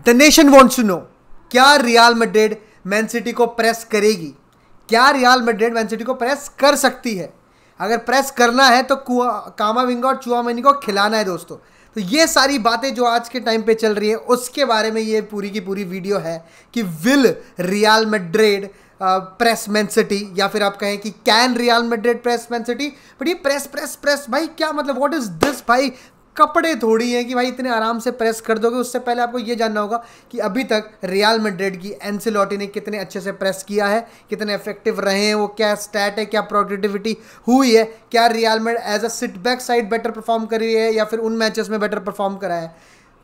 The nation wants to know, क्या Real Madrid Man City को press करेगी? क्या रियल मैड्रिड मैन सिटी को प्रेस कर सकती है? अगर प्रेस करना है तो कामाविंगा और चुआमेनी को खिलाना है दोस्तों। तो ये सारी बातें जो आज के टाइम पे चल रही है उसके बारे में ये पूरी की पूरी वीडियो है कि will real Madrid press man city, या फिर आप कहें कि can real Madrid press man city. But ये प्रेस प्रेस प्रेस भाई क्या मतलब, व्हाट इज दिस भाई? कपड़े थोड़ी हैं कि भाई इतने आराम से प्रेस कर दोगे। उससे पहले आपको ये जानना होगा कि अभी तक रियल मैड्रिड की एंसेलोटी ने कितने अच्छे से प्रेस किया है, कितने इफेक्टिव रहे हैं वो, क्या स्टैट है, क्या प्रोडक्टिविटी हुई है, क्या Real Madrid as a sit back side better perform करी है या फिर उन मैचेस में बेटर परफॉर्म करा है।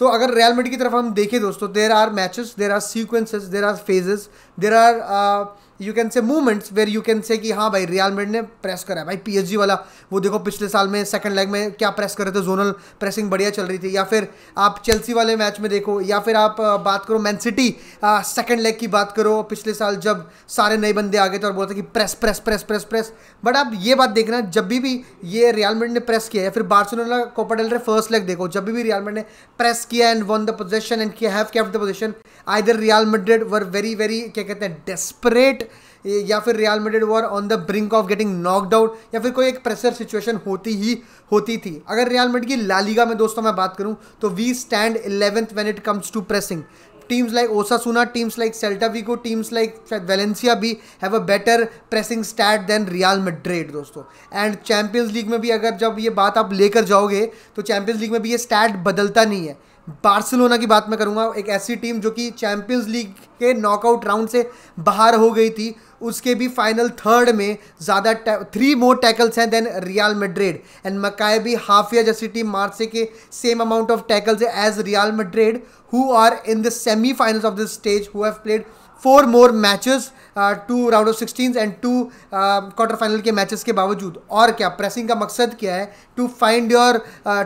तो अगर रियल मैड्रिड की तरफ हम देखें दोस्तों, there are matches, there are sequences, there are phases, there are you can say movements where you can say कि हाँ भाई रियल मैड्रिड ने प्रेस करा है। भाई पीएसजी वाला वो देखो पिछले साल में सेकंड लेग में क्या प्रेस कर रहे थे, जोनल प्रेसिंग बढ़िया चल रही थी। या फिर आप चेल्सी वाले मैच में देखो, या फिर आप बात करो मैन सिटी सेकंड लेग की बात करो पिछले साल जब सारे नए बंदे आ गए थे और बोलते कि press press press press press. But आप ये बात देखना, जब भी ये रियल मैड्रिड ने प्रेस किया है, फिर Barcelona Copa del Rey first leg देखो, जब भी रियल मैड्रिड ने प्रेस किया and won the position and have kept the position, either Real Madrid were very very क्या कहते हैं डेस्परेट, या फिर Real Madrid were on the brink of getting knocked out, या फिर कोई एक प्रेशर सिचुएशन होती थी। अगर रियल मैड्रिड की ला लीगा में दोस्तों मैं बात करूं तो we stand 11th when it comes to pressing. Teams like Osasuna, teams like Celta Vigo, teams like Valencia भी have a better pressing stat than Real Madrid दोस्तों। एंड चैंपियंस लीग में भी अगर जब ये बात आप लेकर जाओगे तो चैंपियंस लीग में भी ये स्टैट बदलता नहीं है। बार्सिलोना की बात मैं करूंगा, एक ऐसी टीम जो कि चैंपियंस लीग के नॉकआउट राउंड से बाहर हो गई थी, उसके भी फाइनल थर्ड में ज़्यादा 3 मोर टैकल्स हैं than Real Madrid. And Maccabi Haifa जैसी टीम मार्से के सेम अमाउंट ऑफ टैकल्स है as Real Madrid, who are in the semifinals of this stage, who have played 4 more matches, 2 round of 16 and 2 quarter final के matches के बावजूद। और क्या pressing का मकसद क्या है? To find your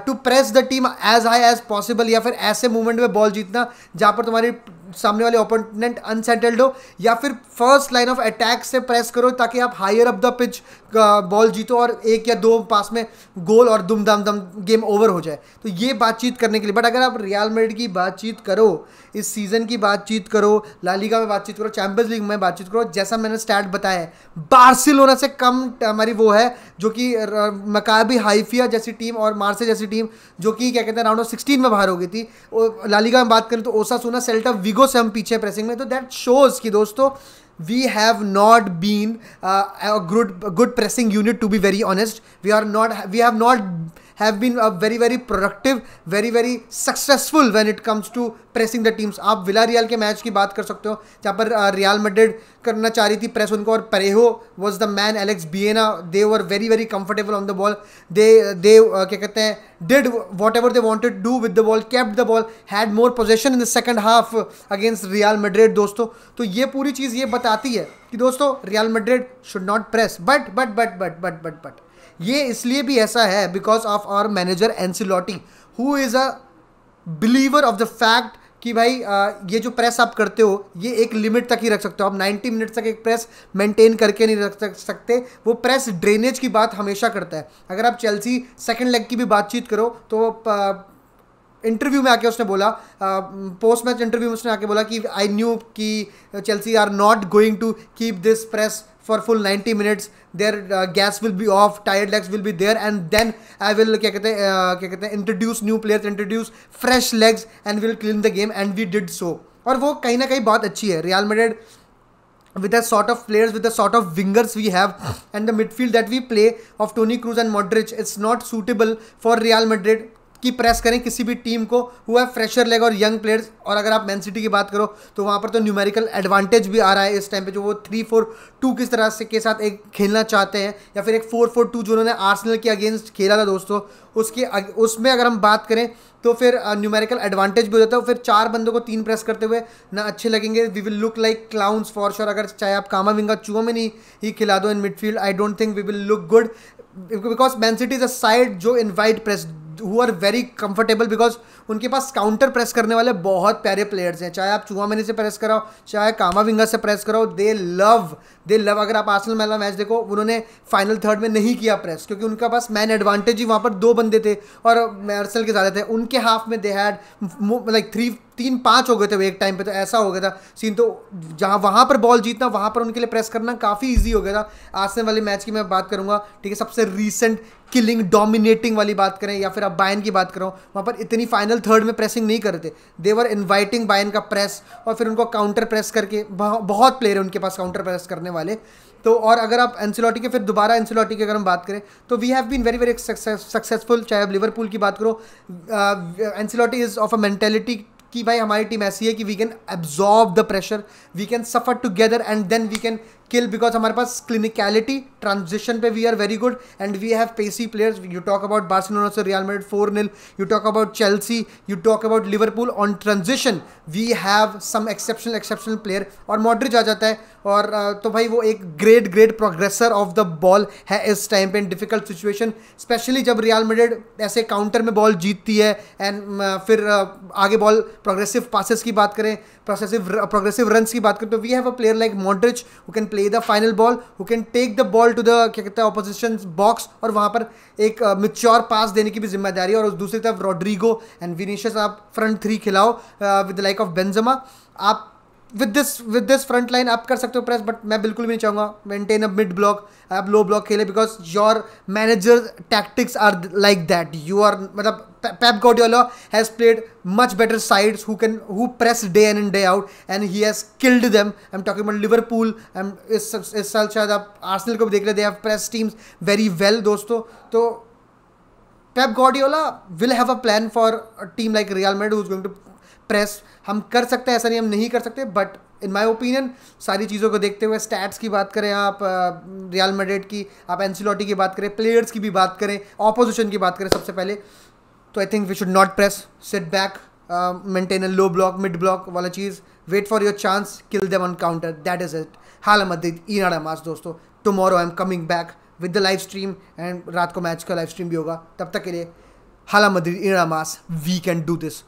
to press the team as high as possible, या फिर ऐसे मूवमेंट में बॉल जीतना जहाँ पर तुम्हारी सामने वाले ओपोनेंट अनसेटल्ड हो, या फिर फर्स्ट लाइन ऑफ अटैक से प्रेस करो ताकि आप higher up the pitch ball जीतो और 1 या 2 पास में गोल और दुम दाम दम गेम ओवर हो जाए। तो ये बातचीत करने के लिए। बट अगर आप रियल मैड्रिड की बातचीत करो, इस सीज़न की बातचीत करो, ला लीगा में बातचीत करो, चैंपियंस लीग में बातचीत करो, जैसा मैंने स्टैट बताया है, बार्सिलोना से कम हमारी वो है जो कि मकाबी हाइफिया जैसी टीम और मार्से जैसी टीम जो कि क्या कहते हैं राउंड ऑफ 16 में बाहर हो गई थी। ला लीगा में बात करें तो ओसासुना, सेल्टा विगो से हम पीछे प्रेसिंग में। तो दैट शोज कि दोस्तों we have not been a good pressing unit, to be very honest. We have not have been very very productive, very very successful when it comes to pressing the teams. आप Villarreal के match की बात कर सकते हो जहाँ पर real Madrid करना चाह रही थी प्रेस उनको, और Parejo was the man, Alex Baena, they were very very comfortable on the ball. they क्या कहते हैं did whatever they wanted to do with the ball, kept the ball, had more possession in the second half against Real Madrid दोस्तों। तो ये पूरी चीज़ ये बताती है कि दोस्तों Real Madrid should not press, but ये इसलिए भी ऐसा है because of our manager Ancelotti, who is a believer of the fact कि भाई ये जो प्रेस आप करते हो ये एक लिमिट तक ही रख सकते हो। आप 90 मिनट्स तक एक प्रेस मेंटेन करके नहीं रख सकते। वो प्रेस ड्रेनेज की बात हमेशा करता है। अगर आप चेल्सी सेकंड लेग की भी बातचीत करो तो इंटरव्यू में आके उसने बोला, पोस्ट मैच इंटरव्यू में उसने आके बोला कि आई न्यू कि Chelsea are not going to keep this press for full 90 minutes, their gas will be off, tired legs will be there, and then I will क्या कहते हैं introduce new players, introduce fresh legs and will clean the game, and we did so। और वो कहीं ना कहीं बहुत अच्छी है। Real Madrid with the sort of players, with the sort of wingers we have and the midfield that we play of Toni Kroos and Modric, it's not suitable for Real Madrid कि press करें किसी भी team को who है fresher leg और young players. और अगर आप मैन सिटी की बात करो तो वहाँ पर तो न्यूमेरिकल एडवांटेज भी आ रहा है इस टाइम पे, जो वो 3-4-2 किस तरह से के साथ एक खेलना चाहते हैं, या फिर एक 4-4-2 जो उन्होंने आर्सेनल के अगेंस्ट खेला था दोस्तों, उसमें अगर हम बात करें तो फिर न्यूमेरिकल एडवांटेज भी हो जाता है। फिर 4 बंदों को 3 प्रेस करते हुए ना अच्छे लगेंगे, we will look like clowns for sure. अगर चाहे आप कामाविंगा चुआमेनी ही खिला दो in midfield, I don't think we will look good because Man City is a side जो invite press who are very comfortable, because उनके पास counter press करने वाले बहुत प्यारे प्लेयर्स हैं। चाहे आप चुआमेनी से प्रेस कराओ, चाहे कामाविंगा से प्रेस कराओ, दे लव। अगर आप आर्सेनल वाला मैच देखो, उन्होंने फाइनल थर्ड में नहीं किया प्रेस क्योंकि उनका पास मैन एडवांटेज ही वहाँ पर 2 बंदे थे और आर्सेनल के ज़्यादा थे। उनके हाफ में दे हैड लाइक 3-5 हो गए थे एक टाइम पे, तो ऐसा हो गया था सीन। तो जहाँ वहाँ पर बॉल जीतना, वहाँ पर उनके लिए प्रेस करना काफ़ी ईजी हो गया था। आर्सेनल वाले मैच की मैं बात करूँगा, ठीक है, सबसे रीसेंट किलिंग डोमिनेटिंग वाली बात करें, या फिर अब बायन की बात करो, वहाँ पर इतनी फाइनल थर्ड में प्रेसिंग नहीं कर रहे थे। दे वर इन्वाइटिंग बायन का प्रेस, और फिर उनको काउंटर प्रेस करके, बहुत प्लेयर है उनके पास काउंटर प्रेस करने वाले। तो और अगर आप एंसिलोटी के, फिर दोबारा एंसिलोटी की अगर हम बात करें, तो we have been very very successful. चाहे आप लिवरपूल की बात करो, Ancelotti is of a mentality कि भाई हमारी टीम ऐसी है कि we can absorb the pressure, we can suffer together and then we can kill, because हमारे पास क्लिनिकलिटी ट्रांजिशन पे we are very good and we have pacy players. You talk about Barcelona से Real Madrid 4-0, you talk about Chelsea, you talk about Liverpool on transition, we have some exceptional player. और Modric आ जाता है, और तो भाई वो एक great progressor of the ball है इस टाइम पे इन डिफिकल्ट सिचुएशन, स्पेशली जब रियल मैड्रिड ऐसे काउंटर में बॉल जीतती है एंड फिर आगे बॉल प्रोग्रेसिव पासेस की बात करें, प्रोग्रेसिव रन्स की बात करें, तो we have a player like Modric who can play the final ball, who can take the ball to the, क्या कहते हैं, ऑपोजिशन बॉक्स, और वहाँ पर एक मैच्योर पास देने की भी जिम्मेदारी है। और उस दूसरी तरफ रॉड्रिगो एंड विनीशियस आप फ्रंट थ्री खिलाओ with the like of Benzema. आप विद दिस फ्रंट लाइन आप कर सकते हो प्रेस, बट मैं बिल्कुल भी नहीं चाहूँगा मेंटेन अ मिड ब्लॉक, आप लो ब्लॉक खेले, because your manager tactics are like that. You are, मतलब Pep Guardiola has played much better sides who press day in and day out, and he has killed them. I'm talking about Liverpool, इस साल शायद आप Arsenal को भी देख ले, they have pressed teams very well दोस्तों। तो Pep Guardiola will have a plan for a team like Real Madrid who's going to press। हम कर सकते हैं, ऐसा नहीं हम नहीं कर सकते, बट इन माई ओपिनियन सारी चीज़ों को देखते हुए, स्टैट्स की बात करें आप रियल मैड्रिड की, आप एंसिलोटी की बात करें, प्लेयर्स की भी बात करें, ऑपोजिशन की बात करें सबसे पहले, तो I think we should not press, sit back, maintain a low block, mid block वाला चीज़, wait for your chance, kill them on counter, that is it. हाला मदद ईनाडा मास दोस्तों, tomorrow I am coming back with the live stream, and रात को match का लाइव स्ट्रीम भी होगा। तब तक के लिए हाला मदद ईनाडा मास, वी कैन डू दिस।